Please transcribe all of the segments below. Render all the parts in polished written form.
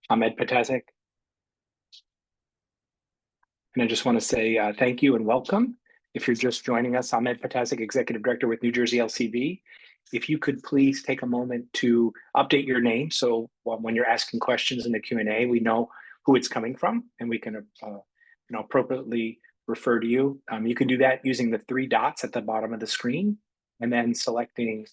I'm Ed Ptaszek, and I just want to say thank you and welcome. If you're just joining us, I'm Ed Ptaszek, Executive Director with New Jersey LCV. If you could please take a moment to update your name, so when you're asking questions in the Q&A, we know who it's coming from, and we can appropriately refer to you. You can do that using the three dots at the bottom of the screen, and then selecting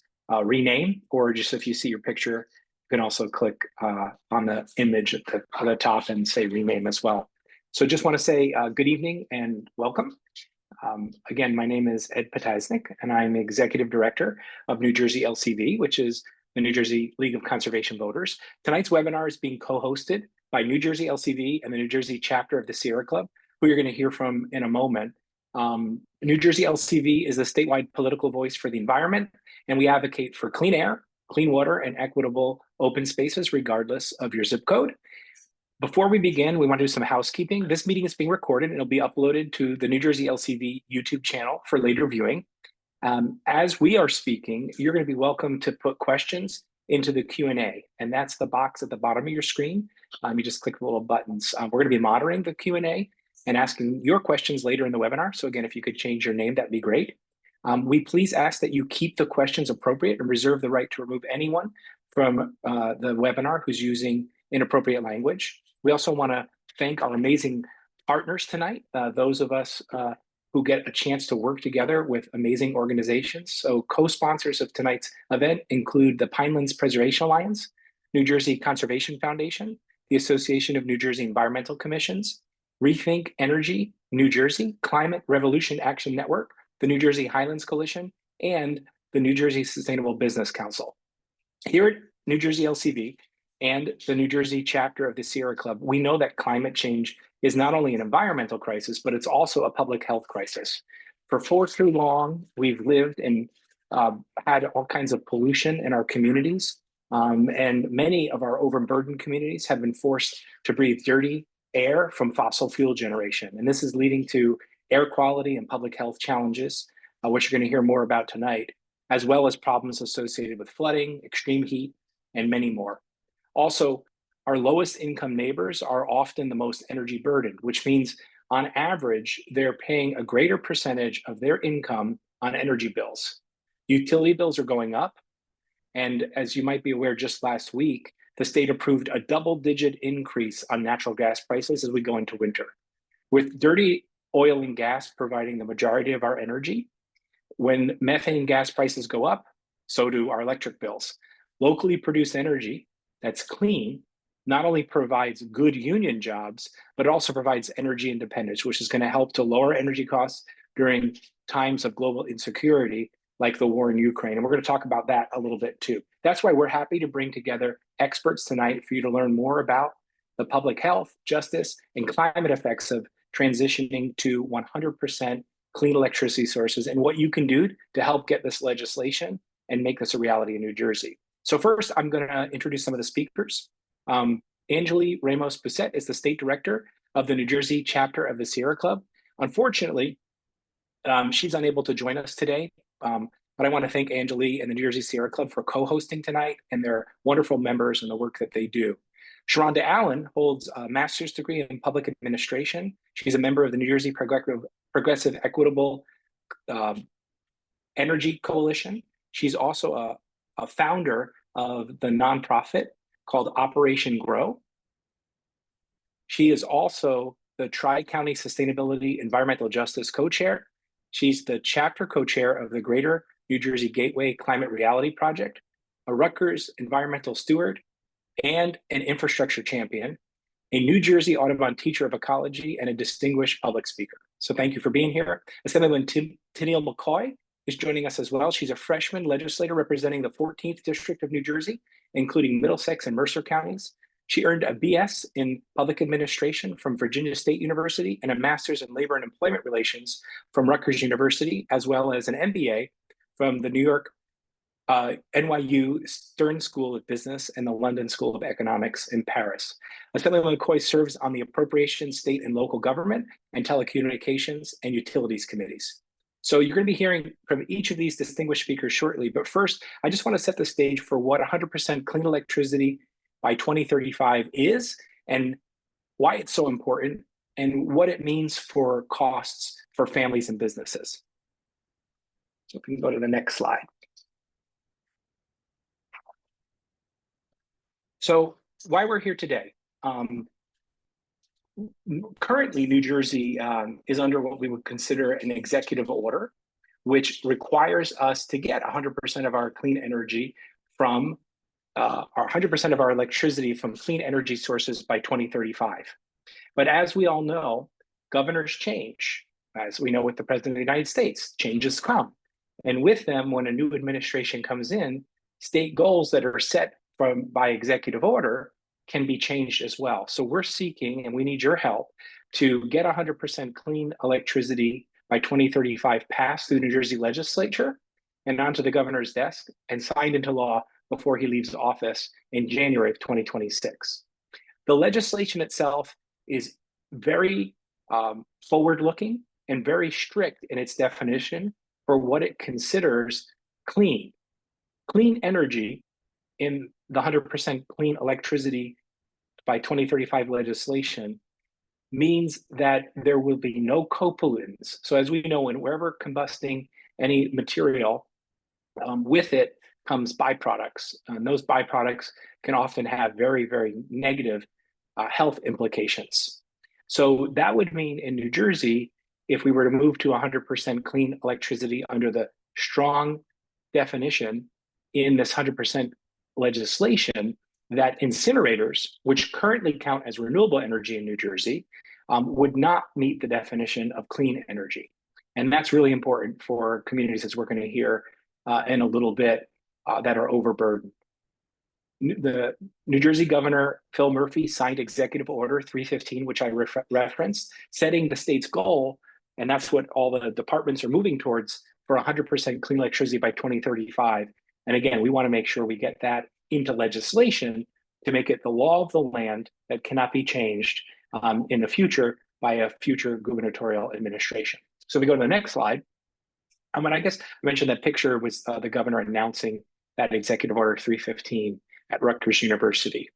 rename, or just if you see your picture, you can also click on the image at the top and say rename as well. So just want to say good evening and welcome. Again, my name is Ed Ptaszek, and I'm Executive Director of New Jersey LCV, which is the New Jersey League of Conservation Voters. Tonight's webinar is being co-hosted by New Jersey LCV and the New Jersey chapter of the Sierra Club, who you're going to hear from in a moment. New Jersey LCV is a statewide political voice for the environment, and we advocate for clean air, clean water, and equitable open spaces, regardless of your zip code. Before we begin, we want to do some housekeeping. This meeting is being recorded and it'll be uploaded to the New Jersey LCV YouTube channel for later viewing. As we are speaking, you're going to be welcome to put questions into the Q&A, and that's the box at the bottom of your screen. You just click the little buttons. We're going to be monitoring the Q&A and asking your questions later in the webinar. So again, if you could change your name, that'd be great. We please ask that you keep the questions appropriate and reserve the right to remove anyone from the webinar who's using inappropriate language. We also want to thank our amazing partners tonight, those of us who get a chance to work together with amazing organizations. So co-sponsors of tonight's event include the Pinelands Preservation Alliance, New Jersey Conservation Foundation, the Association of New Jersey Environmental Commissions, Rethink Energy New Jersey, Climate Revolution Action Network, the New Jersey Highlands Coalition, and the New Jersey Sustainable Business Council. Here at New Jersey LCV, and the New Jersey chapter of the Sierra Club, we know that climate change is not only an environmental crisis, but it's also a public health crisis. For far too long, we've lived and had all kinds of pollution in our communities, and many of our overburdened communities have been forced to breathe dirty air from fossil fuel generation. And this is leading to air quality and public health challenges, which you're going to hear more about tonight, as well as problems associated with flooding, extreme heat, and many more. Also, our lowest income neighbors are often the most energy burdened, which means on average, they're paying a greater percentage of their income on energy bills. Utility bills are going up. And as you might be aware, just last week, the state approved a double-digit increase on natural gas prices as we go into winter. With dirty oil and gas providing the majority of our energy, when methane gas prices go up, so do our electric bills. Locally produced energy that's clean not only provides good union jobs, but it also provides energy independence, which is going to help to lower energy costs during times of global insecurity, like the war in Ukraine. And we're going to talk about that a little bit too. That's why we're happy to bring together experts tonight for you to learn more about the public health, justice, and climate effects of transitioning to 100% clean electricity sources and what you can do to help get this legislation and make this a reality in New Jersey. So first, I'm going to introduce some of the speakers. Anjuli Ramos-Busot is the state director of the New Jersey chapter of the Sierra Club. Unfortunately, she's unable to join us today, but I want to thank Anjuli and the New Jersey Sierra Club for co-hosting tonight and their wonderful members and the work that they do. Sharonda Allen holds a master's degree in public administration. She's a member of the New Jersey Progressive Equitable Energy Coalition. She's also a founder of the nonprofit called Operation Grow. She is also the Tri-County Sustainability Environmental Justice Co-Chair. She's the chapter co-chair of the Greater New Jersey Gateway Climate Reality Project, a Rutgers environmental steward, and an infrastructure champion, a New Jersey Audubon teacher of ecology, and a distinguished public speaker. So thank you for being here. Assemblywoman Tennille Mccoy is joining us as well. She's a freshman legislator representing the 14th District of New Jersey, including Middlesex and Mercer counties. She earned a BS in public administration from Virginia State University and a master's in labor and employment relations from Rutgers University, as well as an MBA from the New York NYU Stern School of Business and the London School of Economics in Paris. Assemblywoman McCoy serves on the Appropriations, State and Local Government, and Telecommunications and Utilities Committees. So you're going to be hearing from each of these distinguished speakers shortly. But first, I just want to set the stage for what 100% clean electricity by 2035 is, and why it's so important, and what it means for costs for families and businesses. So if we can go to the next slide. So why we're here today. Currently, New Jersey is under what we would consider an executive order, which requires us to get 100% of our clean energy from, 100% of our electricity from clean energy sources by 2035. But as we all know, governors change. As we know with the President of the United States, changes come. And with them, when a new administration comes in, state goals that are set by executive order can be changed as well. So we're seeking, and we need your help, to get 100% clean electricity by 2035 passed through the New Jersey legislature and onto the governor's desk and signed into law before he leaves office in January of 2026. The legislation itself is very forward-looking and very strict in its definition for what it considers clean. Clean energy in the 100% clean electricity by 2035 legislation means that there will be no co-pollutants. So as we know, whenever combusting any material, with it comes byproducts. And those byproducts can often have very, very negative health implications. So that would mean in New Jersey, if we were to move to 100% clean electricity under the strong definition in this 100% legislation, that incinerators, which currently count as renewable energy in New Jersey, would not meet the definition of clean energy. And that's really important for communities, as we're going to hear in a little bit, that are overburdened. The New Jersey Governor Phil Murphy signed Executive Order 315, which I referenced, setting the state's goal, and that's what all the departments are moving towards, for 100% clean electricity by 2035. And again, we want to make sure we get that into legislation to make it the law of the land that cannot be changed in the future by a future gubernatorial administration. So if we go to the next slide, I guess I mentioned that picture was the governor announcing that Executive Order 315 at Rutgers University.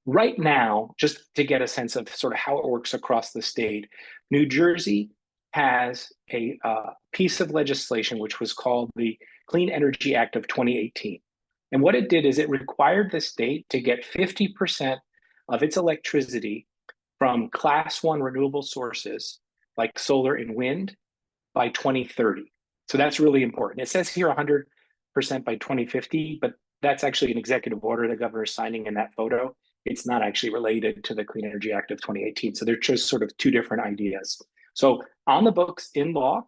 Right now, just to get a sense of sort of how it works across the state, New Jersey has a piece of legislation which was called the Clean Energy Act of 2018. And what it did is it required the state to get 50% of its electricity from Class 1 renewable sources like solar and wind by 2030. So that's really important. It says here 100% by 2050, but that's actually an executive order the governor is signing in that photo. It's not actually related to the Clean Energy Act of 2018. So they're just sort of two different ideas. So on the books, in law,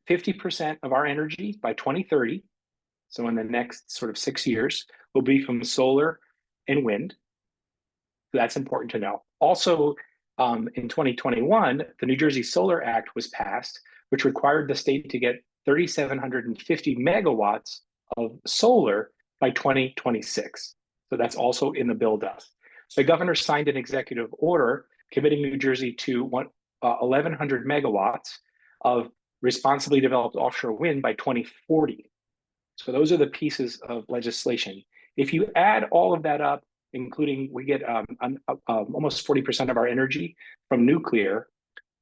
50% of our energy by 2030, so in the next sort of 6 years, will be from solar and wind. So that's important to know. Also, in 2021, the New Jersey Solar Act was passed, which required the state to get 3,750 megawatts of solar by 2026. So that's also in the bill does. So the governor signed an executive order committing New Jersey to 1,100 megawatts of responsibly developed offshore wind by 2040. So those are the pieces of legislation. If you add all of that up, including we get almost 40% of our energy from nuclear,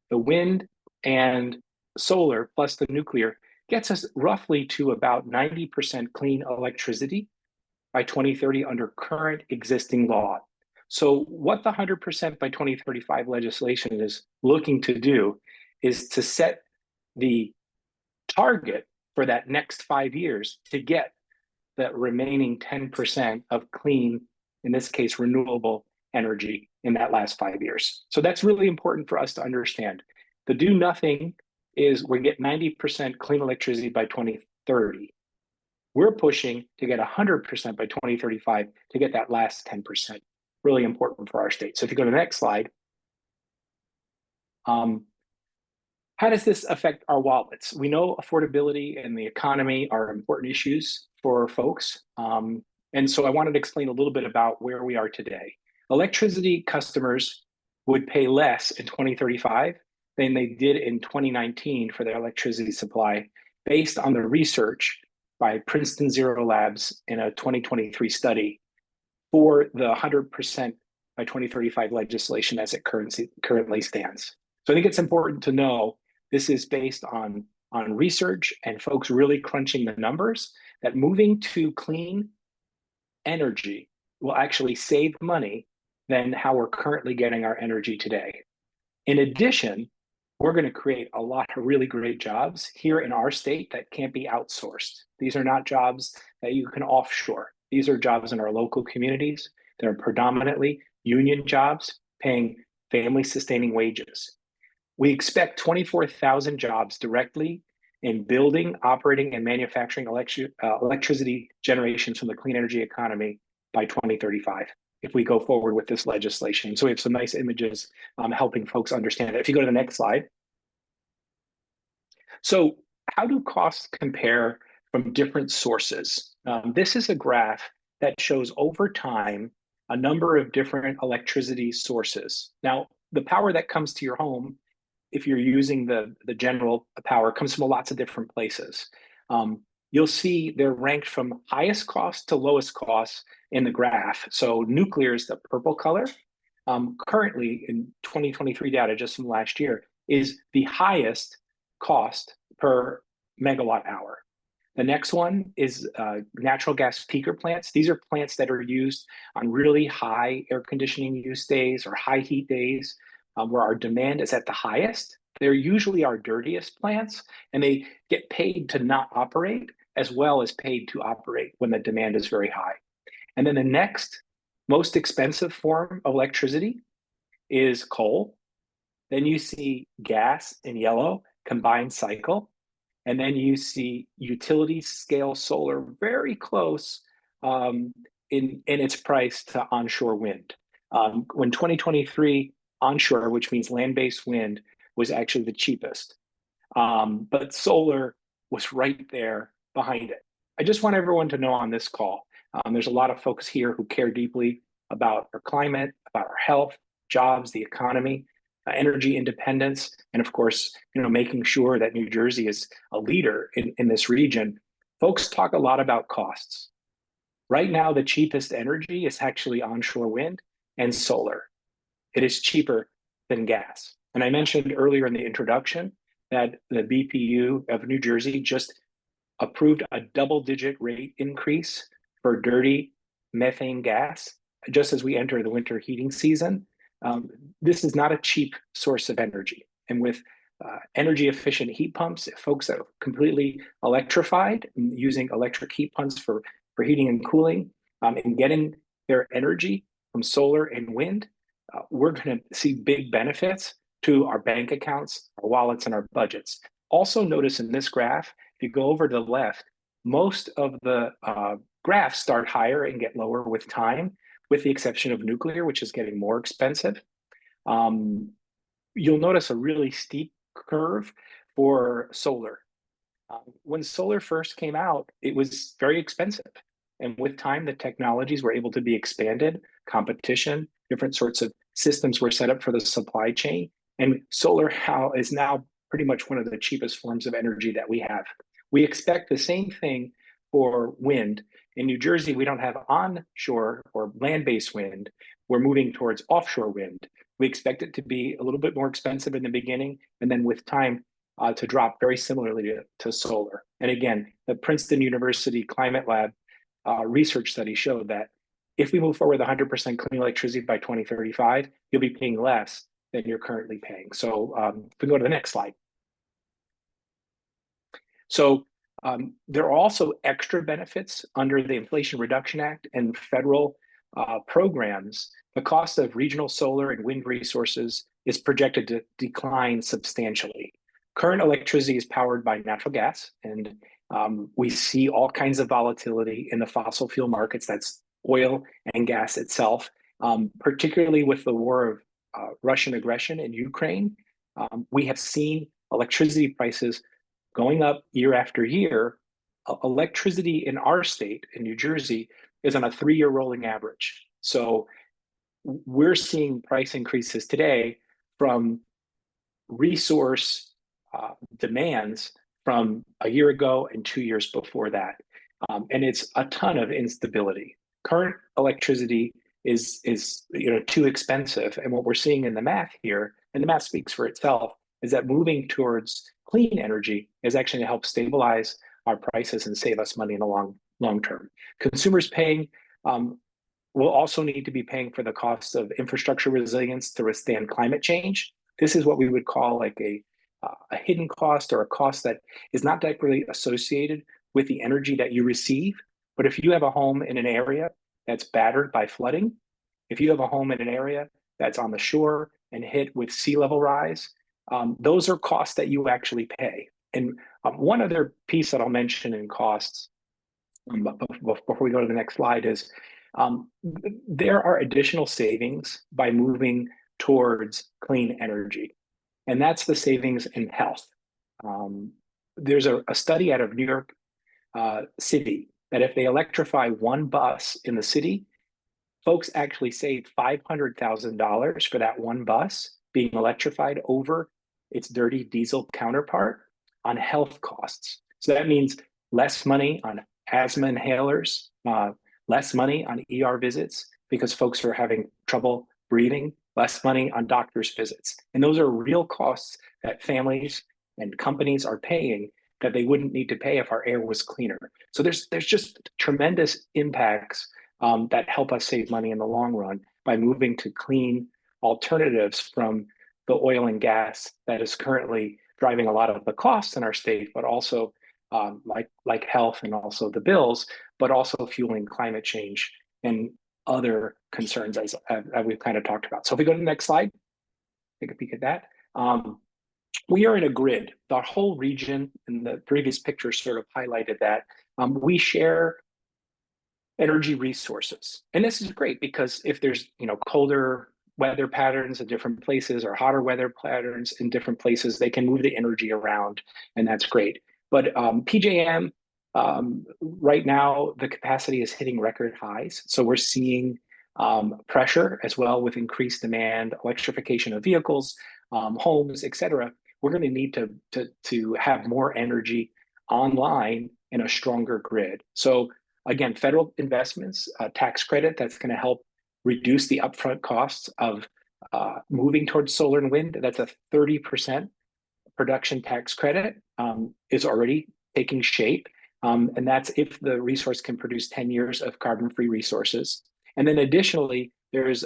the wind and solar plus the nuclear gets us roughly to about 90% clean electricity by 2030 under current existing law. So what the 100% by 2035 legislation is looking to do is to set the target for that next 5 years to get the remaining 10% of clean, in this case, renewable energy in that last 5 years. So that's really important for us to understand. The do nothing is we get 90% clean electricity by 2030. We're pushing to get 100% by 2035 to get that last 10%. Really important for our state. So if you go to the next slide, how does this affect our wallets? We know affordability and the economy are important issues for folks. And so I wanted to explain a little bit about where we are today. Electricity customers would pay less in 2035 than they did in 2019 for their electricity supply, based on the research by Princeton Zero Labs in a 2023 study for the 100% by 2035 legislation as it currently stands. So I think it's important to know this is based on research and folks really crunching the numbers, that moving to clean energy will actually save money than how we're currently getting our energy today. In addition, we're going to create a lot of really great jobs here in our state that can't be outsourced. These are not jobs that you can offshore. These are jobs in our local communities that are predominantly union jobs paying family sustaining wages. We expect 24,000 jobs directly in building, operating, and manufacturing electricity generations from the clean energy economy by 2035 if we go forward with this legislation. So we have some nice images helping folks understand it. If you go to the next slide. So how do costs compare from different sources? This is a graph that shows over time a number of different electricity sources. Now, the power that comes to your home, if you're using the general power, comes from lots of different places. You'll see they're ranked from highest cost to lowest cost in the graph. So nuclear is the purple color. Currently, in 2023 data, just from last year, is the highest cost per megawatt hour. The next one is natural gas peaker plants. These are plants that are used on really high air conditioning use days or high heat days where our demand is at the highest. They're usually our dirtiest plants, and they get paid to not operate as well as paid to operate when the demand is very high. And then the next most expensive form of electricity is coal. Then you see gas in yellow, combined cycle. And then you see utility scale solar very close in its price to onshore wind. When 2023 onshore, which means land-based wind, was actually the cheapest. But solar was right there behind it. I just want everyone to know on this call, there's a lot of folks here who care deeply about our climate, about our health, jobs, the economy, energy independence, and of course, making sure that New Jersey is a leader in this region. Folks talk a lot about costs. Right now, the cheapest energy is actually onshore wind and solar. It is cheaper than gas. And I mentioned earlier in the introduction that the BPU of New Jersey just approved a double-digit rate increase for dirty methane gas just as we enter the winter heating season. This is not a cheap source of energy. And with energy efficient heat pumps, folks that are completely electrified using electric heat pumps for heating and cooling and getting their energy from solar and wind, we're going to see big benefits to our bank accounts, our wallets, and our budgets. Also notice in this graph, if you go over to the left, most of the graphs start higher and get lower with time, with the exception of nuclear, which is getting more expensive. You'll notice a really steep curve for solar. When solar first came out, it was very expensive. And with time, the technologies were able to be expanded, competition, different sorts of systems were set up for the supply chain. And solar is now pretty much one of the cheapest forms of energy that we have. We expect the same thing for wind. In New Jersey, we don't have onshore or land-based wind. We're moving towards offshore wind. We expect it to be a little bit more expensive in the beginning, and then with time to drop very similarly to solar. And again, the Princeton University Climate Lab research study showed that if we move forward with 100% clean electricity by 2035, you'll be paying less than you're currently paying. So if we go to the next slide. So there are also extra benefits under the Inflation Reduction Act and federal programs. The cost of regional solar and wind resources is projected to decline substantially. Current electricity is powered by natural gas, and we see all kinds of volatility in the fossil fuel markets. That's oil and gas itself, particularly with the war of Russian aggression in Ukraine. We have seen electricity prices going up year after year. Electricity in our state, in New Jersey, is on a 3-year rolling average. So we're seeing price increases today from resource demands from a year ago and 2 years before that. And it's a ton of instability. Current electricity is too expensive. And what we're seeing in the math here, and the math speaks for itself, is that moving towards clean energy is actually to help stabilize our prices and save us money in the long term. Consumers paying will also need to be paying for the costs of infrastructure resilience to withstand climate change. This is what we would call like a hidden cost, or a cost that is not directly associated with the energy that you receive. But if you have a home in an area that's battered by flooding, if you have a home in an area that's on the shore and hit with sea level rise, those are costs that you actually pay. And one other piece that I'll mention in costs before we go to the next slide is there are additional savings by moving towards clean energy, and that's the savings in health. There's a study out of New York City that if they electrify one bus in the city, folks actually save $500,000 for that one bus being electrified over its dirty diesel counterpart on health costs. So that means less money on asthma inhalers, less money on ER visits because folks are having trouble breathing, less money on doctor's visits. And those are real costs that families and companies are paying that they wouldn't need to pay if our air was cleaner. So there's just tremendous impacts that help us save money in the long run by moving to clean alternatives from the oil and gas that is currently driving a lot of the costs in our state, but also like health and also the bills, but also fueling climate change and other concerns as we've kind of talked about. So if we go to the next slide, take a peek at that. We are in a grid. The whole region, in the previous picture sort of highlighted that, we share energy resources. And this is great because if there's colder weather patterns in different places or hotter weather patterns in different places, they can move the energy around, and that's great. But PJM, right now, the capacity is hitting record highs. So we're seeing pressure as well with increased demand, electrification of vehicles, homes, et cetera. We're going to need to have more energy online in a stronger grid. So again, federal investments, tax credit, that's going to help reduce the upfront costs of moving towards solar and wind. That's a 30% production tax credit is already taking shape. And that's if the resource can produce 10 years of carbon-free resources. And then additionally, there's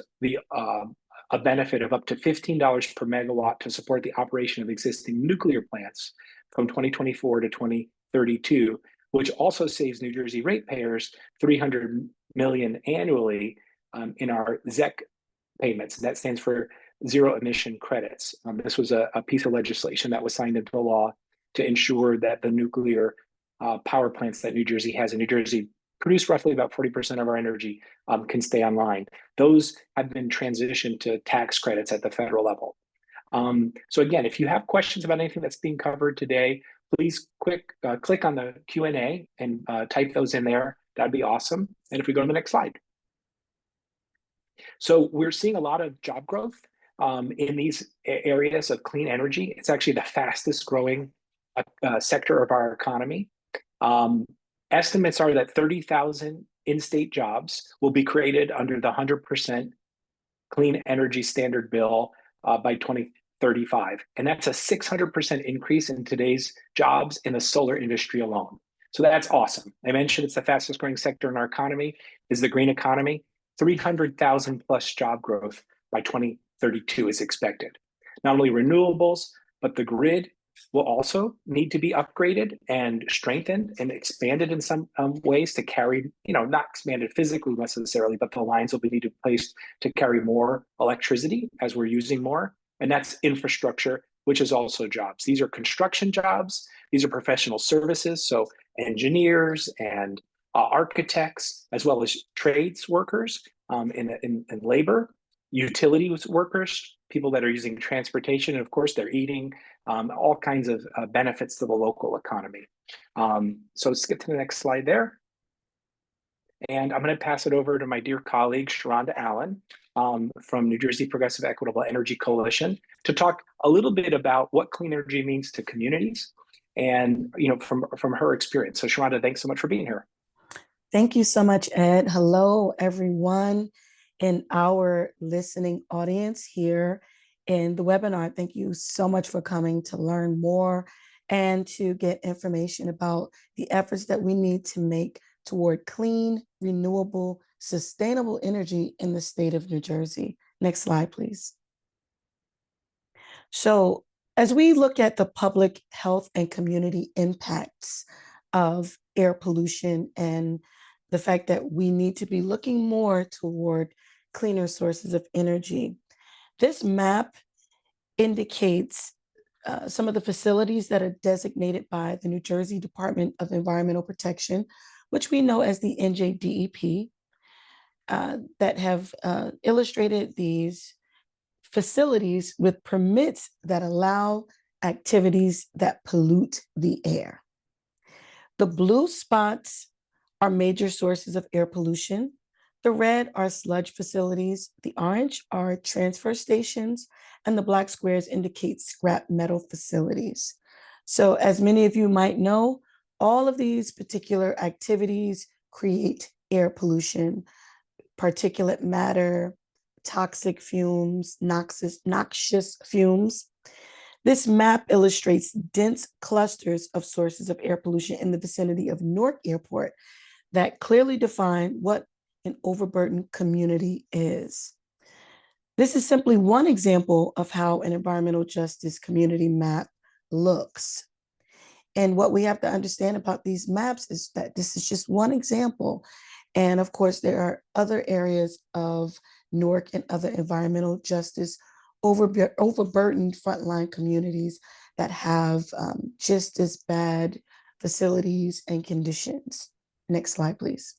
a benefit of up to $15 per megawatt to support the operation of existing nuclear plants from 2024 to 2032, which also saves New Jersey ratepayers $300 million annually in our ZEC payments. That stands for zero emission credits. This was a piece of legislation that was signed into law to ensure that the nuclear power plants that New Jersey has, and New Jersey produce roughly about 40% of our energy, can stay online. Those have been transitioned to tax credits at the federal level. So again, if you have questions about anything that's being covered today, please click on the Q&A and type those in there. That'd be awesome. And if we go to the next slide. So we're seeing a lot of job growth in these areas of clean energy. It's actually the fastest growing sector of our economy. Estimates are that 30,000 in-state jobs will be created under the 100% clean energy standard bill by 2035. And that's a 600% increase in today's jobs in the solar industry alone. So that's awesome. I mentioned it's the fastest growing sector in our economy, is the green economy. 300,000 plus job growth by 2032 is expected. Not only renewables, but the grid will also need to be upgraded and strengthened and expanded in some ways to carry, not expanded physically necessarily, but the lines will be needed placed to carry more electricity as we're using more. And that's infrastructure, which is also jobs. These are construction jobs. These are professional services. So engineers and architects, as well as trades workers in labor, utilities workers, people that are using transportation, and of course they're eating, all kinds of benefits to the local economy. So let's get to the next slide there. And I'm going to pass it over to my dear colleague, Sharonda Allen, from New Jersey Progressive Equitable Energy Coalition, to talk a little bit about what clean energy means to communities and, from her experience. So Sharonda, thanks so much for being here. Thank you so much, Ed. Hello, everyone in our listening audience here in the webinar. Thank you so much for coming to learn more and to get information about the efforts that we need to make toward clean, renewable, sustainable energy in the state of New Jersey. Next slide, please. So, as we look at the public health and community impacts of air pollution and the fact that we need to be looking more toward cleaner sources of energy, this map indicates some of the facilities that are designated by the New Jersey Department of Environmental Protection, which we know as the NJDEP, that have illustrated these facilities with permits that allow activities that pollute the air. The blue spots are major sources of air pollution. The red are sludge facilities. The orange are transfer stations, and the black squares indicate scrap metal facilities. So, as many of you might know, all of these particular activities create air pollution, particulate matter, toxic fumes, noxious fumes. This map illustrates dense clusters of sources of air pollution in the vicinity of Newark Airport that clearly define what an overburdened community is. This is simply one example of how an environmental justice community map looks. And what we have to understand about these maps is that this is just one example. And of course, there are other areas of Newark and other environmental justice overburdened frontline communities that have just as bad facilities and conditions. Next slide, please.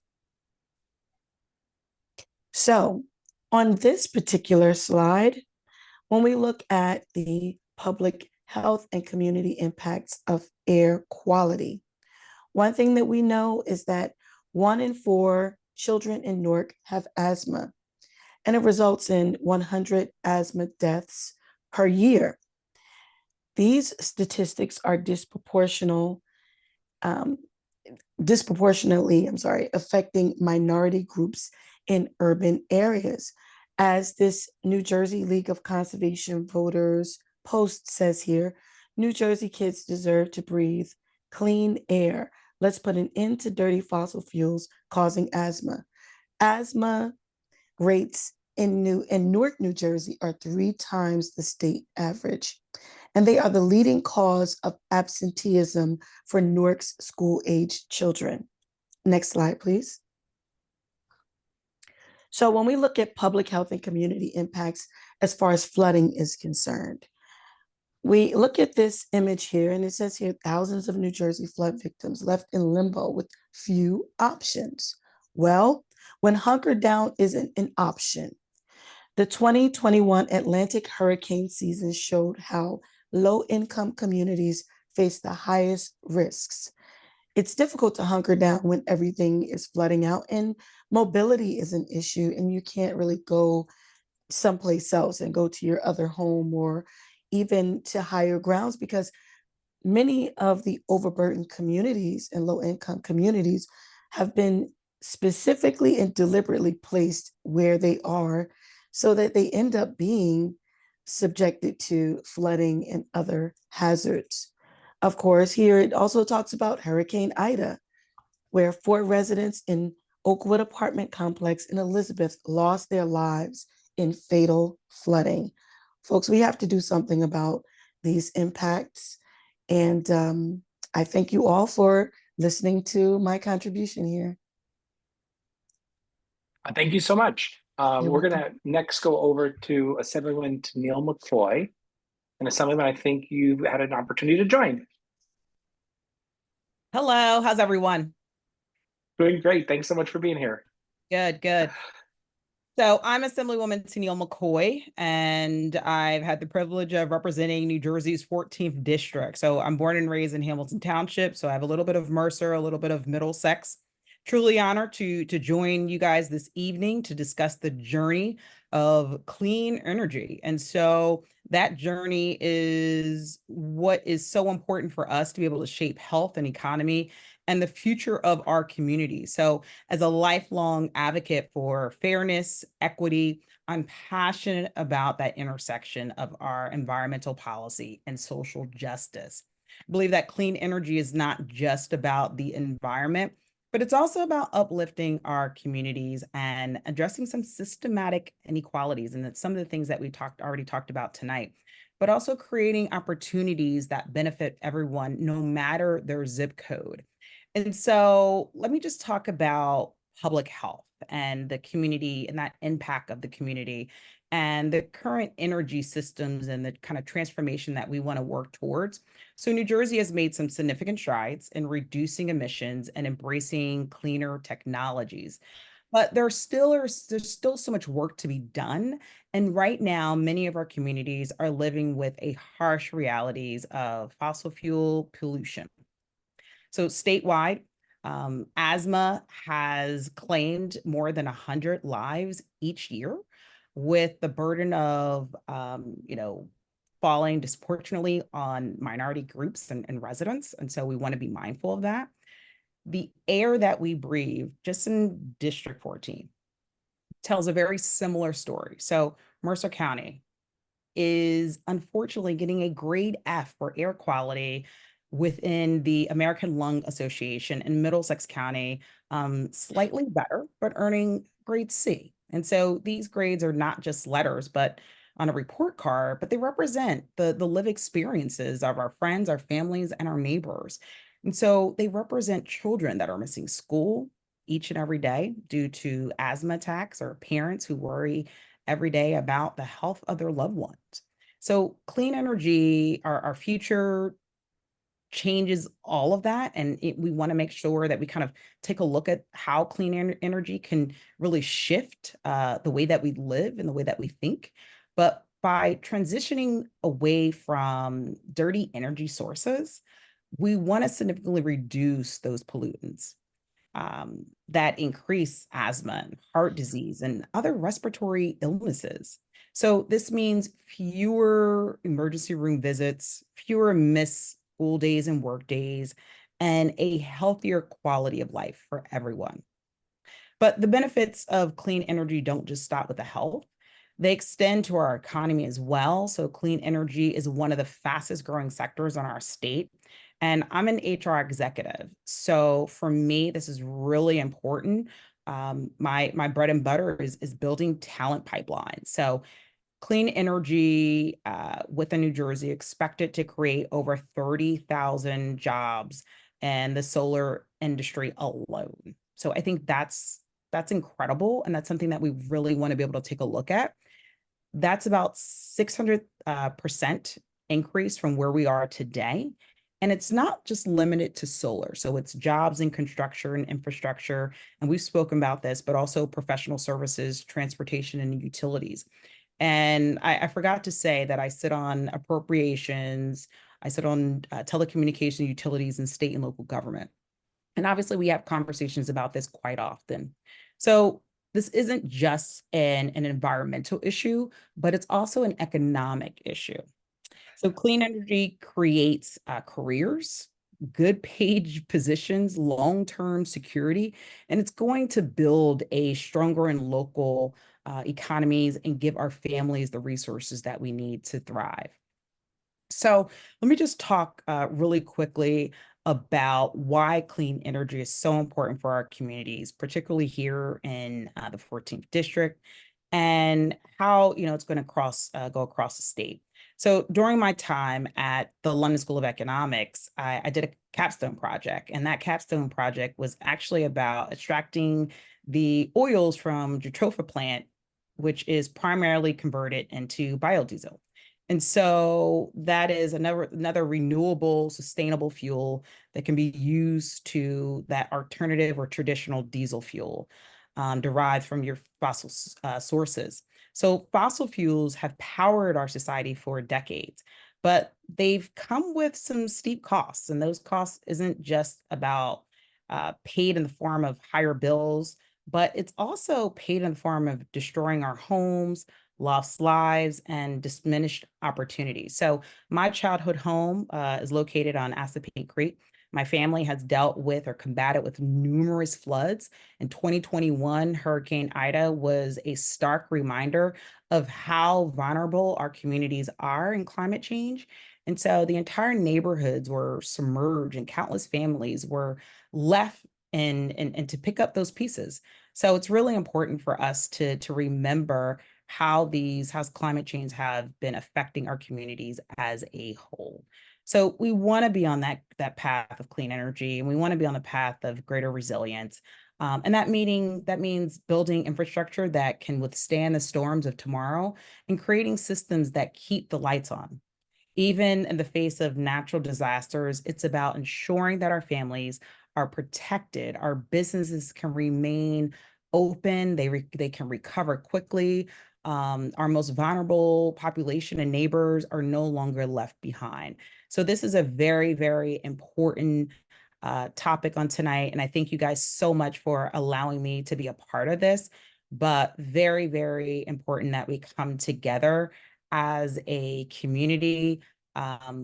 So on this particular slide, when we look at the public health and community impacts of air quality, one thing that we know is that 1 in 4 children in Newark have asthma, and it results in 100 asthma deaths per year. These statistics are disproportionately affecting minority groups in urban areas. As this New Jersey League of Conservation Voters post says here, New Jersey kids deserve to breathe clean air. Let's put an end to dirty fossil fuels causing asthma. Asthma rates in Newark, New Jersey are 3 times the state average. And they are the leading cause of absenteeism for Newark's school-age children. Next slide, please. So when we look at public health and community impacts as far as flooding is concerned, we look at this image here, and it says here, thousands of New Jersey flood victims left in limbo with few options. Well, when hunker down isn't an option, the 2021 Atlantic hurricane season showed how low-income communities face the highest risks. It's difficult to hunker down when everything is flooding out and mobility is an issue and you can't really go someplace else and go to your other home or even to higher grounds, because many of the overburdened communities and low-income communities have been specifically and deliberately placed where they are so that they end up being subjected to flooding and other hazards. Of course, here it also talks about Hurricane Ida, where 4 residents in Oakwood apartment complex in Elizabeth lost their lives in fatal flooding. Folks, we have to do something about these impacts. And I thank you all for listening to my contribution here. Thank you so much. We're going to next go over to Assemblywoman Tennille Mccoy. And Assemblywoman, I think you've had an opportunity to join. Hello, how's everyone? Doing great. Thanks so much for being here. Good, good. So I'm Assemblywoman Tennille Mccoy, and I've had the privilege of representing New Jersey's 14th district. So I'm born and raised in Hamilton Township. So I have a little bit of Mercer, a little bit of Middlesex. Truly honored to join you guys this evening to discuss the journey of clean energy. And so that journey is what is so important for us to be able to shape health and economy and the future of our community. So as a lifelong advocate for fairness, equity, I'm passionate about that intersection of our environmental policy and social justice. I believe that clean energy is not just about the environment, but it's also about uplifting our communities and addressing some systematic inequalities. And that's some of the things that we already talked about tonight, but also creating opportunities that benefit everyone, no matter their zip code. And so let me just talk about public health and the community and that impact of the community and the current energy systems and the kind of transformation that we want to work towards. So New Jersey has made some significant strides in reducing emissions and embracing cleaner technologies. But there's still so much work to be done. And right now, many of our communities are living with a harsh realities of fossil fuel pollution. So statewide, asthma has claimed more than 100 lives each year, with the burden of, falling disproportionately on minority groups and residents. And so we want to be mindful of that. The air that we breathe, just in District 14, tells a very similar story. So Mercer County is unfortunately getting a grade F for air quality within the American Lung Association, in Middlesex County, slightly better, but earning grade C. And so these grades are not just letters, but on a report card, but they represent the lived experiences of our friends, our families, and our neighbors. And so they represent children that are missing school each and every day due to asthma attacks, or parents who worry every day about the health of their loved ones. So clean energy, our future, changes all of that. And we want to make sure that we kind of take a look at how clean energy can really shift the way that we live and the way that we think. But by transitioning away from dirty energy sources, we want to significantly reduce those pollutants that increase asthma and heart disease and other respiratory illnesses. So this means fewer emergency room visits, fewer missed school days and work days, and a healthier quality of life for everyone. But the benefits of clean energy don't just stop with the health. They extend to our economy as well. So clean energy is one of the fastest growing sectors in our state. And I'm an HR executive. So for me, this is really important. My bread and butter is building talent pipelines. So clean energy within New Jersey expected to create over 30,000 jobs in the solar industry alone. So I think that's incredible. And that's something that we really want to be able to take a look at. That's about 600% increase from where we are today. And it's not just limited to solar. So it's jobs in construction and infrastructure. And we've spoken about this, but also professional services, transportation, and utilities. And I forgot to say that I sit on appropriations, I sit on telecommunication, utilities, and state and local government. And obviously we have conversations about this quite often. So this isn't just an environmental issue, but it's also an economic issue. So clean energy creates careers, good paid positions, long-term security, and it's going to build a stronger and local economies and give our families the resources that we need to thrive. So let me just talk really quickly about why clean energy is so important for our communities, particularly here in the 14th district, and how it's going to go across the state. So during my time at the London School of Economics, I did a capstone project, and that capstone project was actually about extracting the oils from Jatropha plant, which is primarily converted into biodiesel. And so that is another renewable, sustainable fuel that can be used to that alternative or traditional diesel fuel derived from your fossil sources. So fossil fuels have powered our society for decades, but they've come with some steep costs. And those costs isn't just about paid in the form of higher bills, but it's also paid in the form of destroying our homes, lost lives, and diminished opportunities. So my childhood home is located on Assapequa Creek. My family has dealt with or combated with numerous floods. In 2021, Hurricane Ida was a stark reminder of how vulnerable our communities are in climate change. And so the entire neighborhoods were submerged and countless families were left and to pick up those pieces. So it's really important for us to remember how climate change have been affecting our communities as a whole. So we want to be on that path of clean energy, and we want to be on the path of greater resilience. And that means building infrastructure that can withstand the storms of tomorrow and creating systems that keep the lights on. Even in the face of natural disasters, it's about ensuring that our families are protected, our businesses can remain open, they can recover quickly. Our most vulnerable population and neighbors are no longer left behind. So this is a very, very important topic on tonight. And I thank you guys so much for allowing me to be a part of this, but very, very important that we come together as a community.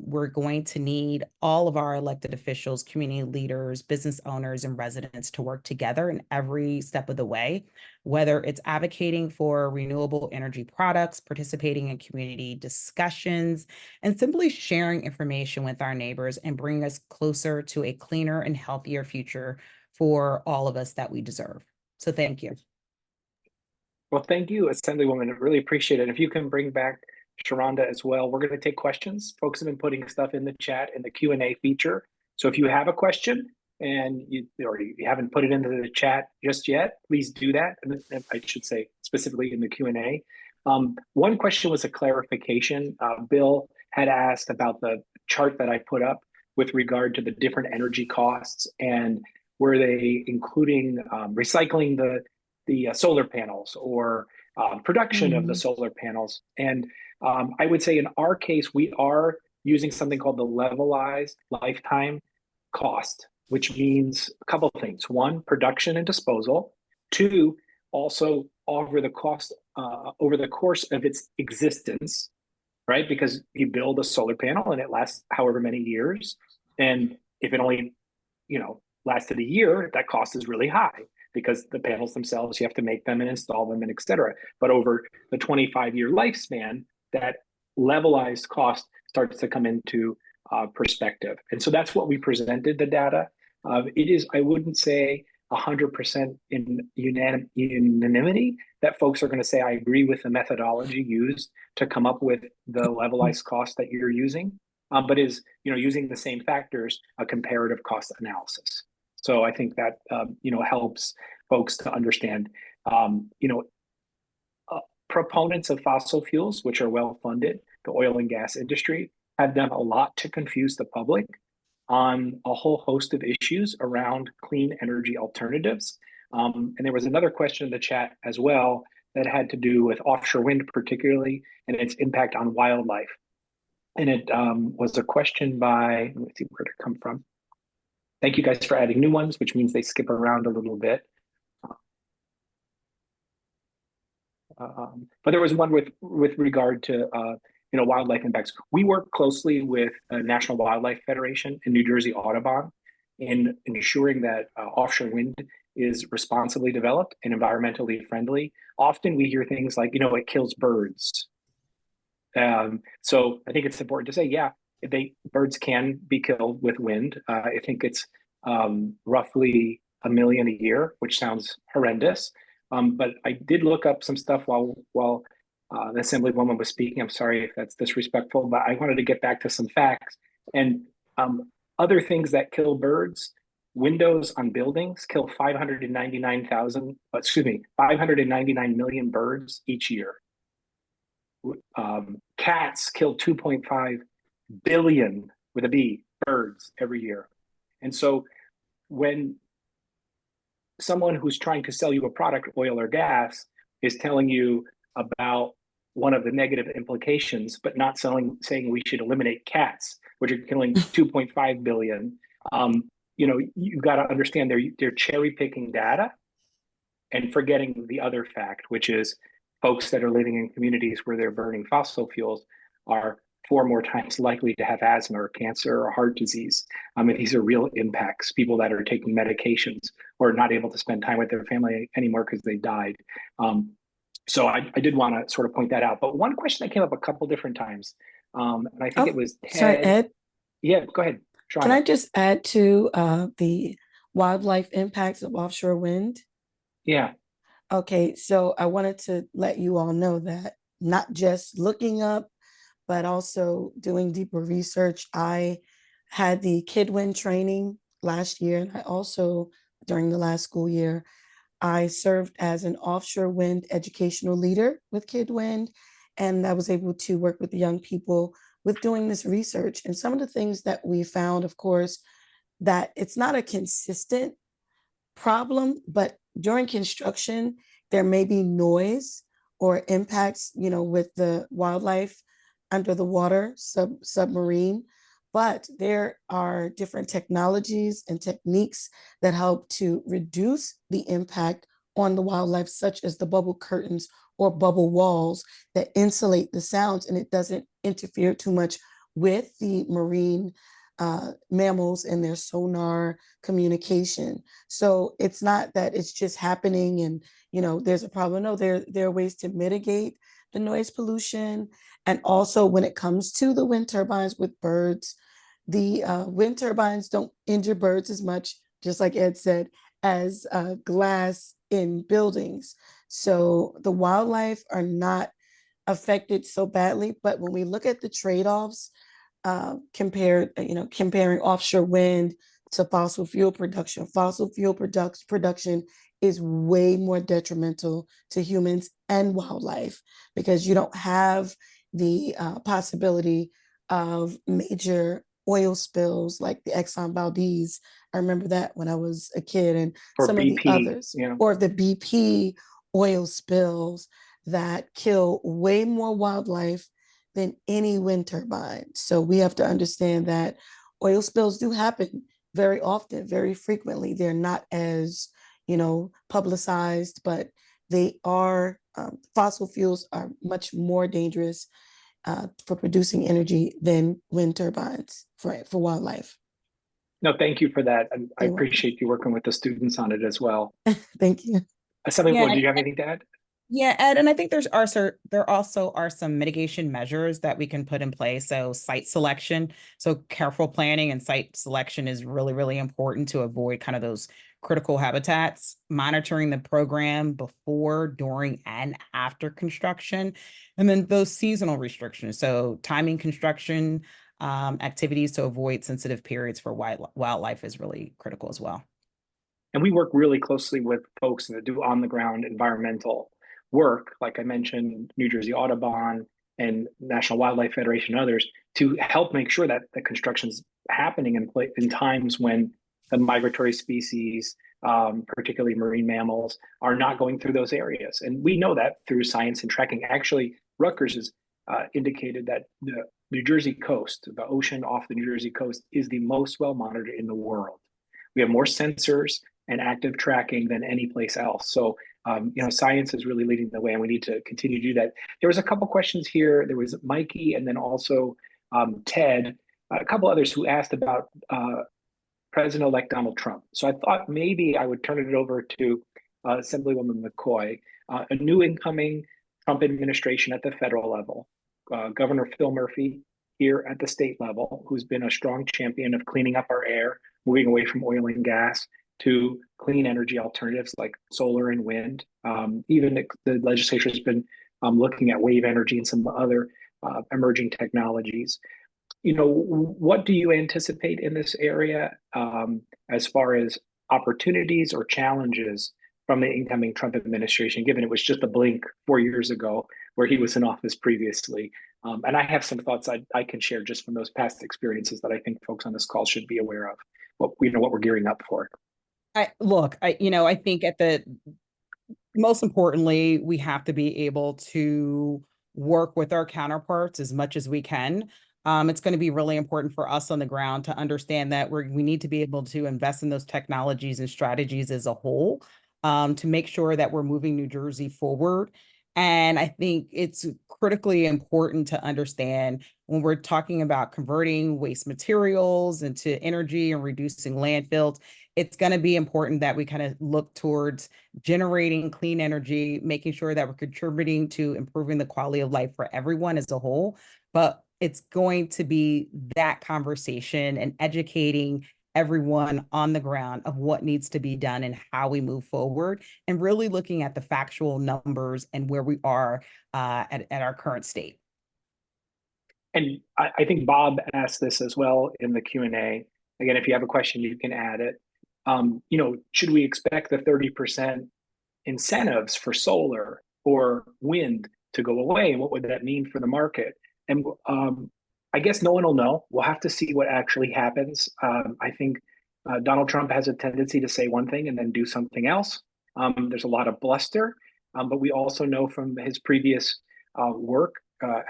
We're going to need all of our elected officials, community leaders, business owners, and residents to work together in every step of the way, whether it's advocating for renewable energy products, participating in community discussions, and simply sharing information with our neighbors and bringing us closer to a cleaner and healthier future for all of us that we deserve. So thank you. Well, thank you, Assemblywoman. I really appreciate it. If you can bring back Sharonda as well, we're going to take questions. Folks have been putting stuff in the chat in the Q&A feature. So if you have a question and you haven't put it into the chat just yet, please do that. And I should say specifically in the Q&A. One question was a clarification. Bill had asked about the chart that I put up with regard to the different energy costs, and were they including recycling the solar panels or production of the solar panels. And I would say in our case, we are using something called the levelized lifetime cost, which means a couple of things. One, production and disposal. Two, also over the course of its existence, right? Because you build a solar panel and it lasts however many years. And if it only, lasted a year, that cost is really high, because the panels themselves, you have to make them and install them and et cetera. But over the 25-year lifespan, that levelized cost starts to come into perspective. And so that's what we presented the data. It is, I wouldn't say 100% in unanimity that folks are going to say, I agree with the methodology used to come up with the levelized cost that you're using, but is, using the same factors, a comparative cost analysis. So I think that, helps folks to understand, proponents of fossil fuels, which are well-funded, the oil and gas industry, have done a lot to confuse the public on a whole host of issues around clean energy alternatives. And there was another question in the chat as well that had to do with offshore wind particularly, and its impact on wildlife. And it was a question by, let me see where it come from. Thank you guys for adding new ones, which means they skip around a little bit. But there was one with regard to wildlife impacts. We work closely with National Wildlife Federation and New Jersey Audubon in ensuring that offshore wind is responsibly developed and environmentally friendly. Often we hear things like, it kills birds. So I think it's important to say, yeah, birds can be killed with wind. I think it's roughly 1 million a year, which sounds horrendous. But I did look up some stuff while the Assemblywoman was speaking. I'm sorry if that's disrespectful, but I wanted to get back to some facts. And other things that kill birds, windows on buildings kill 599 million birds each year. Cats kill 2.5 billion with a B birds every year. And so when someone who's trying to sell you a product, oil or gas, is telling you about one of the negative implications, but not saying we should eliminate cats, which are killing 2.5 billion, you've got to understand they're cherry picking data and forgetting the other fact, which is folks that are living in communities where they're burning fossil fuels are 4 more times likely to have asthma or cancer or heart disease. I mean, these are real impacts. People that are taking medications or not able to spend time with their family anymore because they died. So I did want to sort of point that out. But one question that came up a couple different times, and I think it was Ted. Sorry, Ed. Yeah, go ahead, Sharonda. Can I just add to the wildlife impacts of offshore wind? Yeah. Okay, so I wanted to let you all know that not just looking up, but also doing deeper research. I had the KidWin training last year, and I also, during the last school year, I served as an offshore wind educational leader with KidWind, and I was able to work with the young people with doing this research. And some of the things that we found, of course, that it's not a consistent problem, but during construction, there may be noise or impacts, with the wildlife under the water, submarine, but there are different technologies and techniques that help to reduce the impact on the wildlife, such as the bubble curtains or bubble walls that insulate the sounds, and it doesn't interfere too much with the marine mammals and their sonar communication. So it's not that it's just happening and there's a problem. No, there are ways to mitigate the noise pollution. And also when it comes to the wind turbines with birds, the wind turbines don't injure birds as much, just like Ed said, as glass in buildings. So the wildlife are not affected so badly. But when we look at the trade-offs, comparing offshore wind to fossil fuel production. Fossil fuel production is way more detrimental to humans and wildlife because you don't have the possibility of major oil spills like the Exxon Valdez. I remember that when I was a kid, and some BP, of the others, or the BP oil spills that kill way more wildlife than any wind turbine. So we have to understand that oil spills do happen very often, very frequently. They're not as, publicized, but they are, fossil fuels are much more dangerous for producing energy than wind turbines for wildlife. No, thank you for that. And I appreciate you working with the students on it as well. Thank you. Assemblywoman, do you have anything to add? Yeah, Ed, and I think there also are some mitigation measures that we can put in place. So site selection, so careful planning and site selection is really, really important to avoid kind of those critical habitats, monitoring the program before, during, and after construction, and then those seasonal restrictions. So timing construction activities to avoid sensitive periods for wildlife is really critical as well. And we work really closely with folks that do on-the-ground environmental work, like I mentioned, New Jersey Audubon and National Wildlife Federation and others, to help make sure that the construction's happening in times when the migratory species, particularly marine mammals, are not going through those areas. And we know that through science and tracking. Actually, Rutgers has indicated that the New Jersey coast, the ocean off the New Jersey coast, is the most well-monitored in the world. We have more sensors and active tracking than any place else. So, science is really leading the way, and we need to continue to do that. There was a couple questions here. There was Mikey, and then also Ted, a couple others who asked about President-elect Donald Trump. So I thought maybe I would turn it over to Assemblywoman McCoy, a new incoming Trump administration at the federal level, Governor Phil Murphy here at the state level, who's been a strong champion of cleaning up our air, moving away from oil and gas to clean energy alternatives like solar and wind. Even the legislature has been looking at wave energy and some other emerging technologies. What do you anticipate in this area as far as opportunities or challenges from the incoming Trump administration, given it was just a blink 4 years ago where he was in office previously? And I have some thoughts I can share just from those past experiences that I think folks on this call should be aware of, what we're gearing up for. I think most importantly, we have to be able to work with our counterparts as much as we can It's going to be really important for us on the ground to understand that we need to be able to invest in those technologies and strategies as a whole, to make sure that we're moving New Jersey forward. And I think it's critically important to understand when we're talking about converting waste materials into energy and reducing landfills, it's going to be important that we kind of look towards generating clean energy, making sure that we're contributing to improving the quality of life for everyone as a whole. But it's going to be that conversation and educating everyone on the ground of what needs to be done and how we move forward, and really looking at the factual numbers and where we are at our current state. And I think Bob asked this as well in the Q&A. Again, if you have a question, you can add it. Should we expect the 30% incentives for solar or wind to go away? And what would that mean for the market? And I guess no one will know. We'll have to see what actually happens. I think Donald Trump has a tendency to say one thing and then do something else. There's a lot of bluster, but we also know from his previous work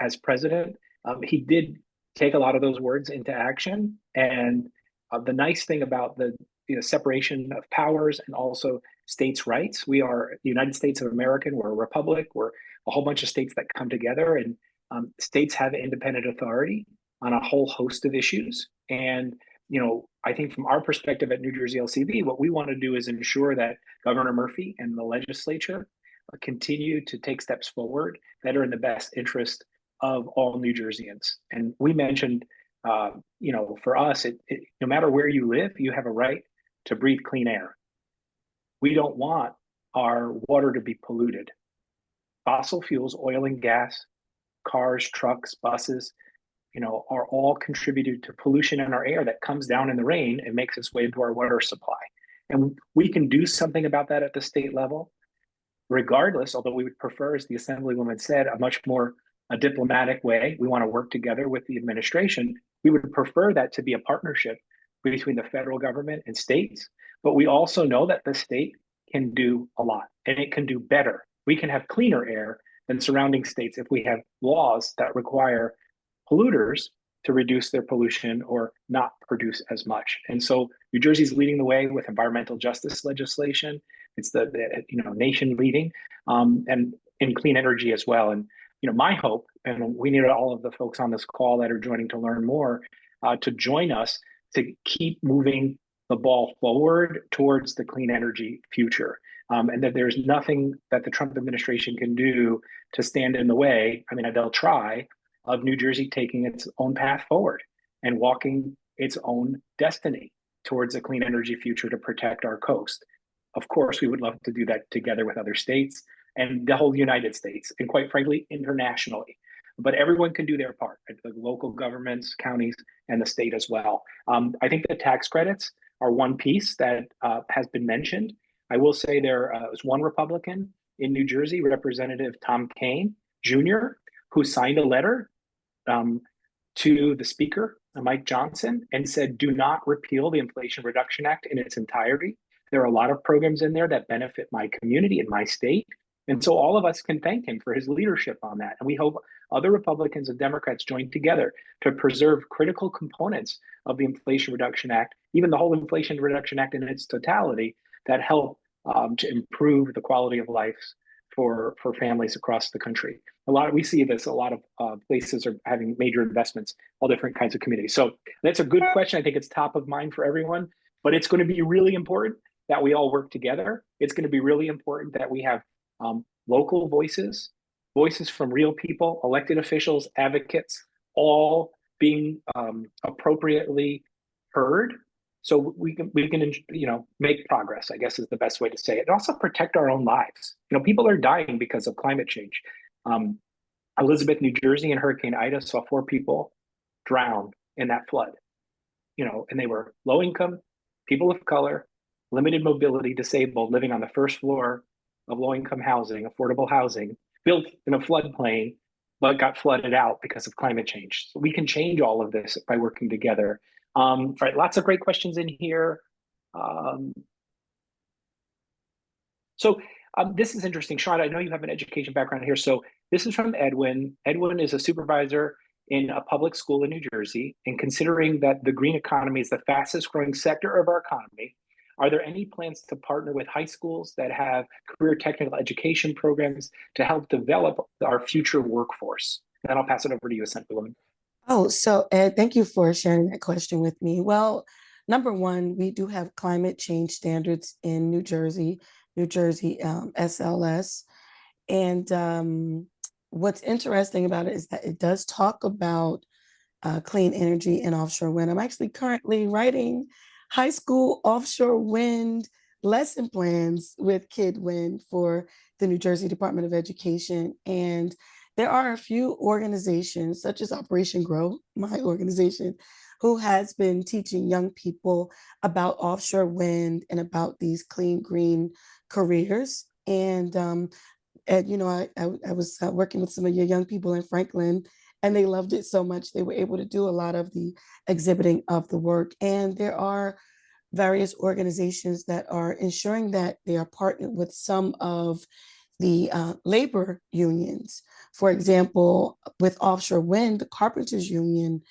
as president, he did take a lot of those words into action. And the nice thing about the separation of powers and also states' rights, we are the United States of America. We're a republic. We're a whole bunch of states that come together, and states have independent authority on a whole host of issues. And I think from our perspective at New Jersey LCV, what we want to do is ensure that Governor Murphy and the legislature continue to take steps forward that are in the best interest of all New Jerseyans. And we mentioned, for us, no matter where you live, you have a right to breathe clean air. We don't want our water to be polluted. Fossil fuels, oil and gas, cars, trucks, buses, are all contributed to pollution in our air that comes down in the rain and makes its way into our water supply. And we can do something about that at the state level, regardless, although we would prefer, as the Assemblywoman said, a much more diplomatic way. We want to work together with the administration. We would prefer that to be a partnership between the federal government and states, but we also know that the state can do a lot, and it can do better. We can have cleaner air than surrounding states if we have laws that require polluters to reduce their pollution or not produce as much. And so New Jersey's leading the way with environmental justice legislation. It's the nation leading, and in clean energy as well. And my hope, and we need all of the folks on this call that are joining to learn more, to join us to keep moving the ball forward towards the clean energy future. And that there's nothing that the Trump administration can do to stand in the way. I mean, they'll try, of New Jersey taking its own path forward and walking its own destiny towards a clean energy future to protect our coast. Of course, we would love to do that together with other states and the whole United States, and quite frankly, internationally. But everyone can do their part, the local governments, counties, and the state as well. I think the tax credits are one piece that has been mentioned. I will say there was one Republican in New Jersey, Representative Tom Kean Jr., who signed a letter to the Speaker, Mike Johnson, and said, do not repeal the Inflation Reduction Act in its entirety. There are a lot of programs in there that benefit my community and my state. And so all of us can thank him for his leadership on that. And we hope other Republicans and Democrats join together to preserve critical components of the Inflation Reduction Act, even the whole Inflation Reduction Act in its totality, that help to improve the quality of life for families across the country. We see this, a lot of places are having major investments, all different kinds of communities. So that's a good question. I think it's top of mind for everyone, but it's going to be really important that we all work together. It's going to be really important that we have local voices from real people, elected officials, advocates, all being appropriately heard, so we can make progress, I guess is the best way to say it. And also protect our own lives. People are dying because of climate change. Elizabeth, New Jersey, and Hurricane Ida saw 4 people drown in that flood. And they were low income, people of color, limited mobility, disabled, living on the first floor of low-income housing, affordable housing, built in a floodplain, but got flooded out because of climate change. So we can change all of this by working together. All right, lots of great questions in here. This is interesting. Sharonda, I know you have an education background here. So this is from Edwin. Edwin is a supervisor in a public school in New Jersey, and considering that the green economy is the fastest growing sector of our economy, are there any plans to partner with high schools that have career technical education programs to help develop our future workforce? And then I'll pass it over to you, Assemblywoman. Oh, so Ed, thank you for sharing that question with me. Well, number one, we do have climate change standards in New Jersey SLS. And what's interesting about it is that it does talk about clean energy and offshore wind. I'm actually currently writing high school offshore wind lesson plans with Kid Wind for the New Jersey Department of Education. And there are a few organizations, such as Operation Grow, my organization, who has been teaching young people about offshore wind and about these clean green careers. And you know, I was working with some of your young people in Franklin, and they loved it so much. They were able to do a lot of the exhibiting of the work. And there are various organizations that are ensuring that they are partnered with some of the labor unions. For example, with offshore wind, the Carpenters Union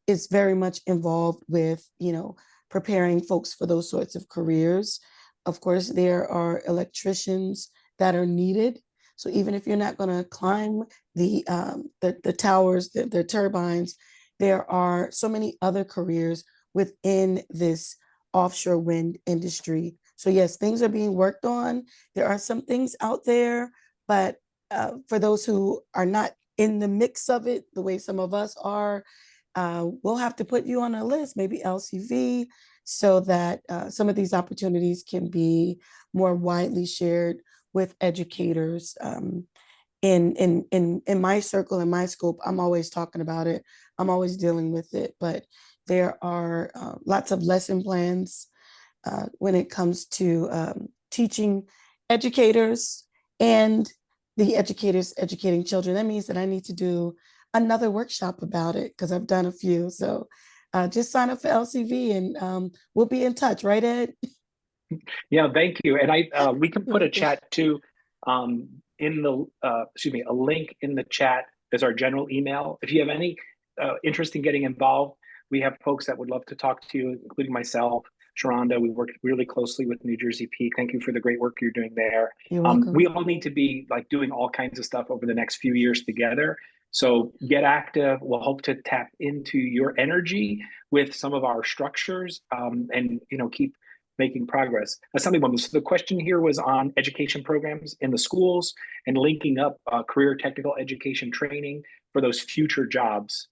is very much involved with, you know, preparing folks for those sorts of careers. Of course, there are electricians that are needed. So even if you're not going to climb the towers, the turbines, there are so many other careers within this offshore wind industry. So yes, things are being worked on. There are some things out there, but for those who are not in the mix of it, the way some of us are, we'll have to put you on a list, maybe LCV, so that some of these opportunities can be more widely shared with educators. In my circle, in my scope, I'm always talking about it. I'm always dealing with it, but there are lots of lesson plans when it comes to teaching educators and the educators educating children. That means that I need to do another workshop about it because I've done a few. So just sign up for LCV and we'll be in touch, right, Ed? Yeah, thank you. And we can put a chat too in the a link in the chat as our general email. If you have any interest in getting involved, we have folks that would love to talk to you, including myself, Sharonda. We worked really closely with New Jersey PEEC. Thank you for the great work you're doing there. You're welcome. We all need to be like doing all kinds of stuff over the next few years together. So get active. We'll hope to tap into your energy with some of our structures and keep making progress. Assemblywoman, so the question here was on education programs in the schools and linking up career technical education training for those future jobs.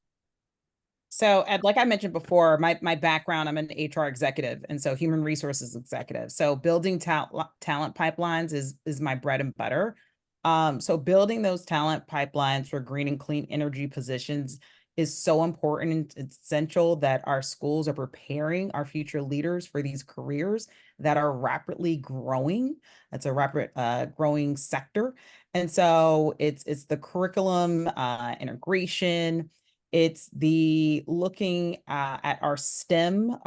So, Ed, like I mentioned before, my background, I'm an HR executive, and so human resources executive. So building talent pipelines is my bread and butter. So building those talent pipelines for green and clean energy positions is so important. It's essential that our schools are preparing our future leaders for these careers that are rapidly growing. That's a rapid growing sector. And so it's the curriculum integration. It's the looking at our STEM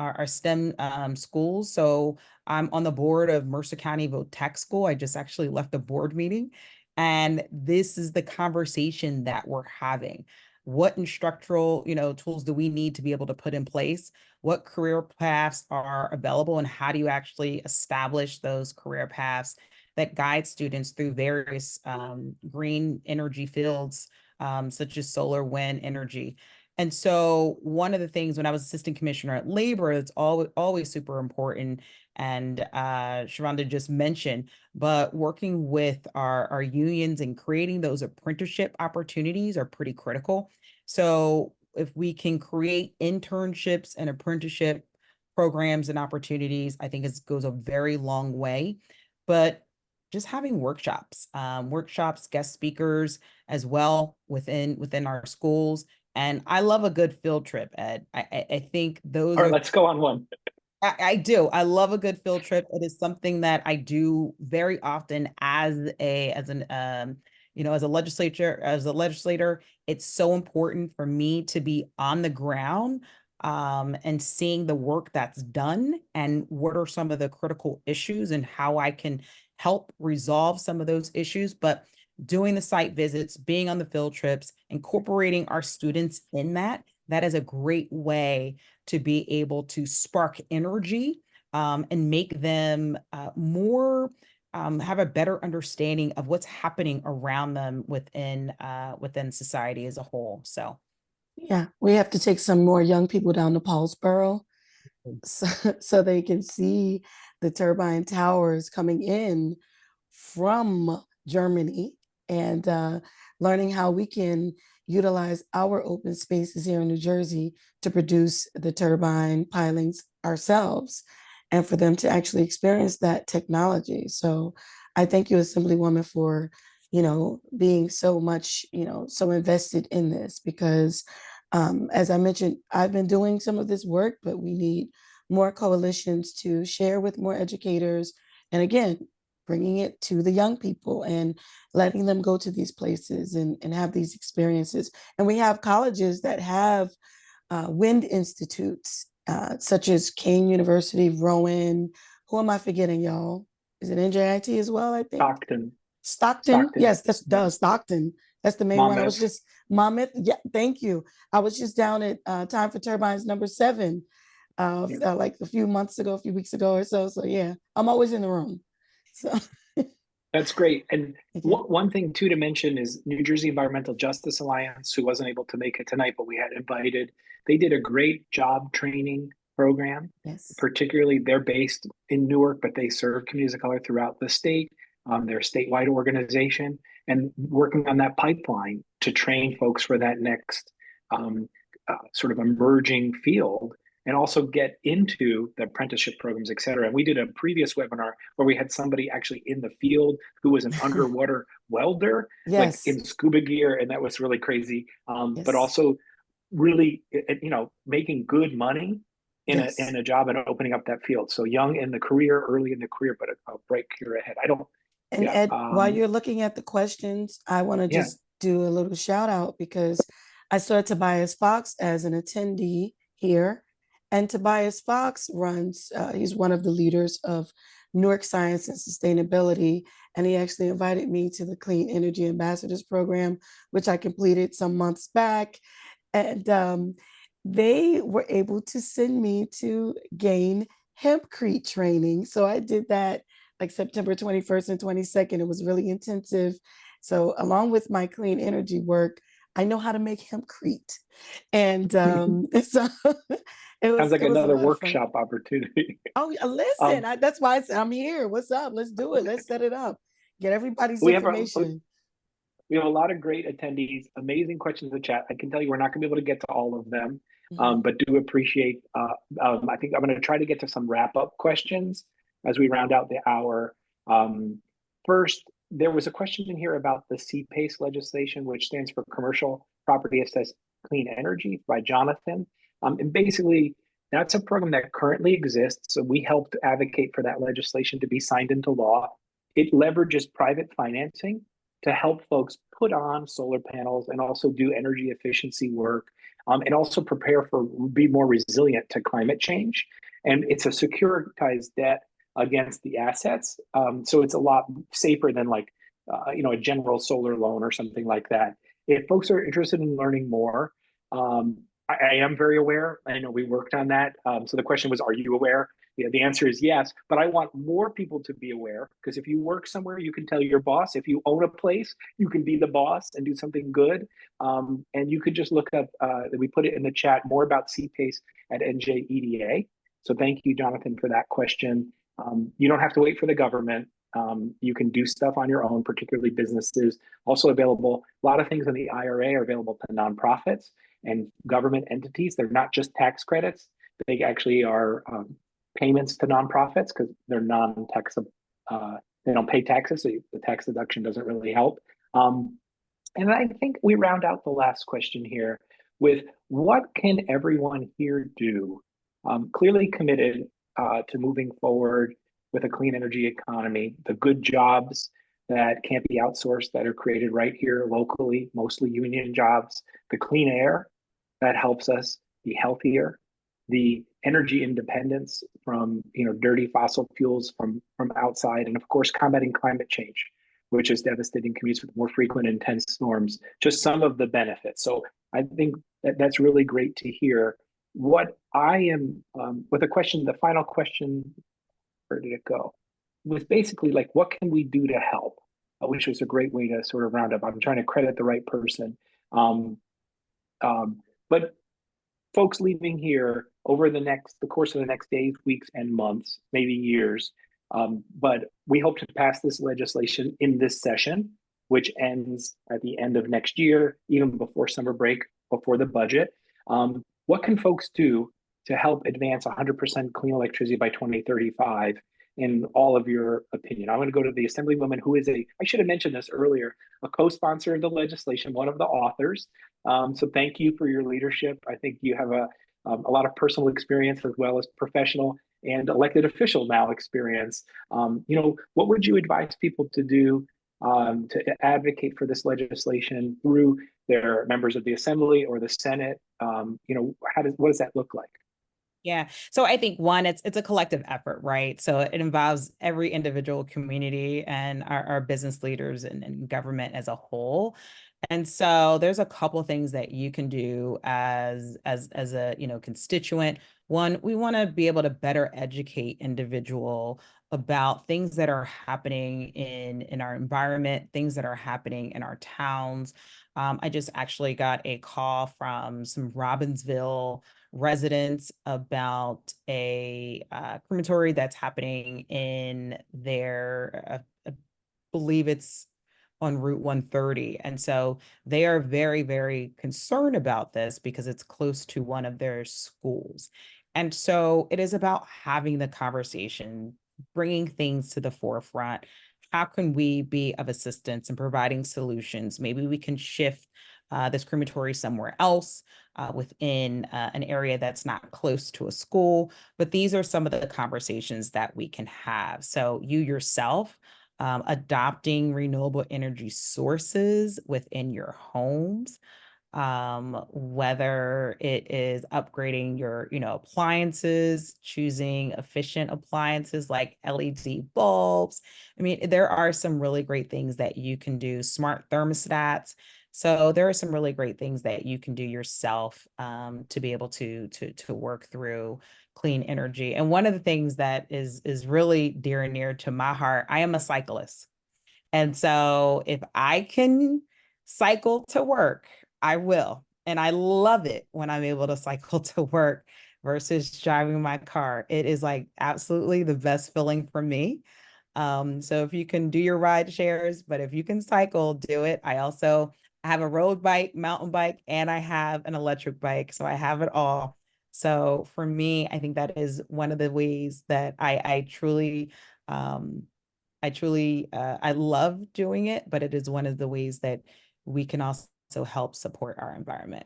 schools. So I'm on the board of Mercer County Voc Tech School. I just actually left a board meeting. And this is the conversation that we're having. What instructional, tools do we need to be able to put in place? What career paths are available, and how do you actually establish those career paths that guide students through various green energy fields, such as solar, wind, energy? And so one of the things when I was assistant commissioner at labor, it's always super important. And Sharonda just mentioned, but working with our unions and creating those apprenticeship opportunities are pretty critical. So if we can create internships and apprenticeship programs and opportunities, I think it goes a very long way. But just having workshops, guest speakers as well within our schools. And I love a good field trip, Ed. I think those All right, let's go on one. I do. I love a good field trip. It is something that I do very often as a legislator. It's so important for me to be on the ground and seeing the work that's done and what are some of the critical issues and how I can help resolve some of those issues. But doing the site visits, being on the field trips, incorporating our students in that, that is a great way to be able to spark energy and make them more have a better understanding of what's happening around them within society as a whole. So Yeah, we have to take some more young people down to Paulsboro so they can see the turbine towers coming in from Germany and learning how we can utilize our open spaces here in New Jersey to produce the turbine pilings ourselves and for them to actually experience that technology. So I thank you, Assemblywoman, for being so much, so invested in this because as I mentioned, I've been doing some of this work, but we need more coalitions to share with more educators. And again, bringing it to the young people and letting them go to these places and have these experiences. And we have colleges that have wind institutes, such as Kane University, Rowan. Who am I forgetting, y'all? Is it NJIT as well, I think? Stockton. Yes, that's Stockton. That's the main Monmouth. one. I was just Monmouth. Yeah, thank you. I was just down at Time for Turbines number 7, like a few weeks ago or so. So yeah, I'm always in the room. So that's great. And one thing too to mention is New Jersey Environmental Justice Alliance, who wasn't able to make it tonight, but we had invited. They did a great job training program. Yes. Particularly, they're based in Newark, but they serve communities of color throughout the state. They're a statewide organization and working on that pipeline to train folks for that next sort of emerging field and also get into the apprenticeship programs, et cetera. And we did a previous webinar where we had somebody actually in the field who was an underwater welder, like in scuba gear. And that was really crazy, but also really, making good money in a job and opening up that field. So young in the career, early in the career, but a bright career ahead. And Ed, while you're looking at the questions, I want to just do a little shout out because I saw Tobias Fox as an attendee here. And Tobias Fox runs, he's one of the leaders of Newark Science and Sustainability. And he actually invited me to the Clean Energy Ambassadors Program, which I completed some months back. And they were able to send me to gain hempcrete training. So I did that like September 21st and 22nd. It was really intensive. So along with my clean energy work, I know how to make hempcrete. And so it was, sounds like it was another workshop opportunity. Oh, listen, that's why I said I'm here. What's up? Let's do it. Let's set it up. Get everybody's information. We have a lot of great attendees, amazing questions in the chat. I can tell you we're not going to be able to get to all of them, but do appreciate, I think I'm going to try to get to some wrap-up questions as we round out the hour. First, there was a question in here about the CPACE legislation, which stands for Commercial Property Assessed Clean Energy by Jonathan. And basically, that's a program that currently exists. So we helped advocate for that legislation to be signed into law. It leverages private financing to help folks put on solar panels and also do energy efficiency work and also prepare for be more resilient to climate change. And it's a securitized debt against the assets. So it's a lot safer than like, a general solar loan or something like that. If folks are interested in learning more, I am very aware. I know we worked on that. So the question was, are you aware? The answer is yes, but I want more people to be aware because if you work somewhere, you can tell your boss. If you own a place, you can be the boss and do something good. And you could just look up, we put it in the chat, more about CPACE at NJEDA. So thank you, Jonathan, for that question. You don't have to wait for the government. You can do stuff on your own, particularly businesses. Also available, a lot of things in the IRA are available to nonprofits and government entities. They're not just tax credits. They actually are payments to nonprofits because they're non-taxable. They don't pay taxes, so the tax deduction doesn't really help. And I think we round out the last question here with what can everyone here do? Clearly committed to moving forward with a clean energy economy, the good jobs that can't be outsourced that are created right here locally, mostly union jobs, the clean air that helps us be healthier, the energy independence from dirty fossil fuels from outside, and of course combating climate change. which is devastating commutes with more frequent intense storms, just some of the benefits. So I think that's really great to hear. What I am, with the final question, where did it go? Was basically like, what can we do to help? Which was a great way to sort of round up. I'm trying to credit the right person. But folks leaving here over the course of the next days, weeks, and months, maybe years. But we hope to pass this legislation in this session, which ends at the end of next year, even before summer break, before the budget. What can folks do to help advance 100% clean electricity by 2035? In all of your opinion, I'm going to go to the Assemblywoman, who is I should have mentioned this earlier, a co-sponsor of the legislation, one of the authors. So thank you for your leadership. I think you have a lot of personal experience as well as professional and elected official now experience. What would you advise people to do to advocate for this legislation through their members of the Assembly or the Senate? What does that look like? Yeah. So I think one, it's a collective effort, right? So it involves every individual community and our business leaders and government as a whole. And so there's a couple things that you can do as a constituent. One, we want to be able to better educate individual about things that are happening in our environment, things that are happening in our towns. I just actually got a call from some Robbinsville residents about a crematory that's happening in their, I believe it's on Route 130. And so they are very, very concerned about this because it's close to one of their schools. And so it is about having the conversation, bringing things to the forefront. How can we be of assistance in providing solutions? Maybe we can shift this crematory somewhere else within an area that's not close to a school. But these are some of the conversations that we can have. So you yourself, adopting renewable energy sources within your homes, whether it is upgrading your, appliances, choosing efficient appliances like LED bulbs. I mean, there are some really great things that you can do, smart thermostats. So there are some really great things that you can do yourself to be able to work through clean energy. And one of the things that is really dear and near to my heart, I am a cyclist. And so if I can cycle to work, I will. And I love it when I'm able to cycle to work versus driving my car. It is like absolutely the best feeling for me. So if you can do your ride shares, but if you can cycle, do it. I also have a road bike, mountain bike, and I have an electric bike. So I have it all. So for me, I think that is one of the ways that I truly I love doing it, but it is one of the ways that we can also help support our environment.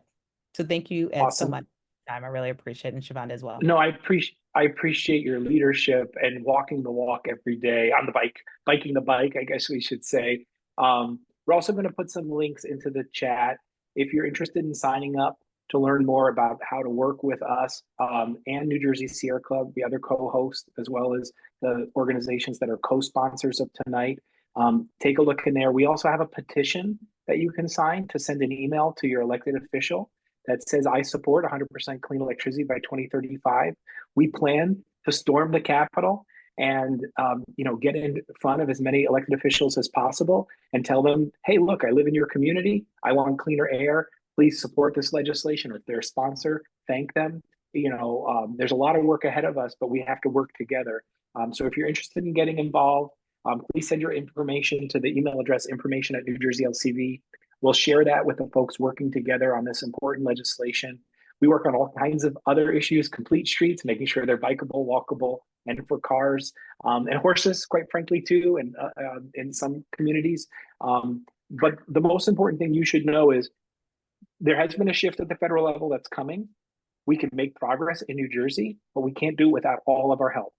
So thank you, Ed, so much. I really appreciate it, and Sharonda as well. No, I appreciate your leadership and walking the walk every day on the bike, biking the bike, I guess we should say. We're also going to put some links into the chat if you're interested in signing up to learn more about how to work with us and New Jersey Sierra Club, the other co-host, as well as the organizations that are co-sponsors of tonight. Take a look in there. We also have a petition that you can sign to send an email to your elected official that says, I support 100% clean electricity by 2035. We plan to storm the Capitol and get in front of as many elected officials as possible and tell them, hey, look, I live in your community. I want cleaner air. Please support this legislation. Or if they're a sponsor, thank them. There's a lot of work ahead of us, but we have to work together. So if you're interested in getting involved, please send your information to the email address information@NewJerseyLCV. We'll share that with the folks working together on this important legislation. We work on all kinds of other issues, complete streets, making sure they're bikeable, walkable, and for cars and horses, quite frankly, too, and in some communities. But the most important thing you should know is there has been a shift at the federal level that's coming. We can make progress in New Jersey, but we can't do it without all of our help.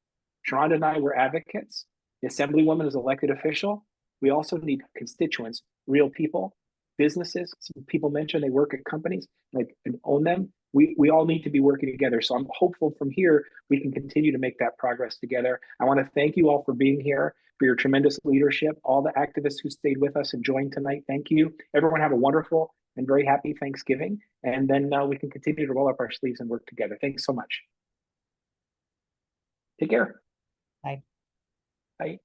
Sharonda and I were advocates. The Assemblywoman is an elected official. We also need constituents, real people, businesses. Some people mentioned they work at companies and own them. we all need to be working together. So I'm hopeful from here we can continue to make that progress together. I want to thank you all for being here, for your tremendous leadership, all the activists who stayed with us and joined tonight. Thank you. Everyone have a wonderful and very happy Thanksgiving. And then we can continue to roll up our sleeves and work together. Thanks so much. Take care. Bye. Bye.